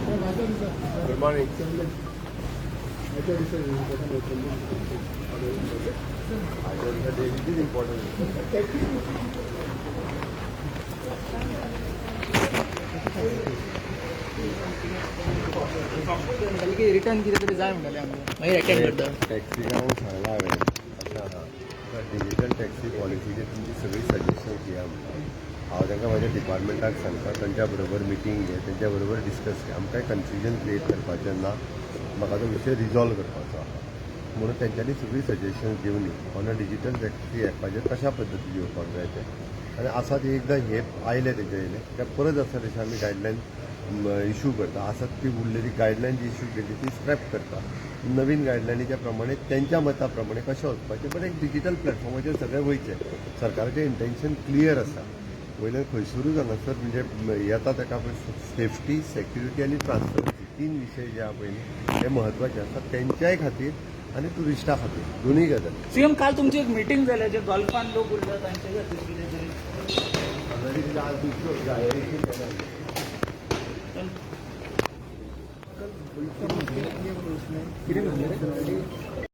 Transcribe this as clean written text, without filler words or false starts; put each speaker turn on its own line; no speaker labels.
Good morning. It is important.
Return कितें तरी जाय म्हणटाले आमकां मागीर अटेंड करता.
टॅक्सी हांव सांगला हांवें अशें आहा डिजिटल टॅक्सी पॉलिसीचेर तुमची सगळी सजेशन्स दिया म्हणटा. हांव तांकां म्हाज्या डिपार्टमेंटाक सांगता तांच्या बरोबर मिटींग घे तांच्या बरोबर डिस्कस घे. आमकां कन्फ्युजन क्रिएट करपाचें ना. म्हाका तो विशय रिजॉल्व करपाचो आहा म्हणून तेंच्यांनी सगळी सजेशन्स दिवनी ऑन डिजिटल टॅक्सी एपाचेर कशा पद्दतीन येवपाक जाय तें. आनी आसा ते एकदां हे आयले तेचे येयले काय परत आसा तशें आमी गायडलायन इशू करता. आसात ती उरलेली गायडलायन जी इशू केली ती स्क्रॅप करता. नवीन गायडलायनीच्या प्रमाणे त्यांच्या मता प्रमाणे कशें वचपाचें पण एक डिजिटल प्लॅटफॉर्माचेर सगळें वयचें. सरकाराचें इंटेन्शन क्लियर आसा. वयल्यान खंयसरूच हांगासर म्हणजे येता ताका सेफ्टी सेक्युरिटी आनी ट्रान्सपरन्सी 3 विशय जे आहा पळय हे म्हत्वाचे आसा तेंच्याय खातीर आनी टुरिस्टां खातीर दोनूय गजाली.
सीएम काल तुमची एक मिटींग जाल्या जे गोल्फान लोक उरले तांचे खातीर कितें तरी
आज दुसरो जाहीर केला.
कितें म्हणलें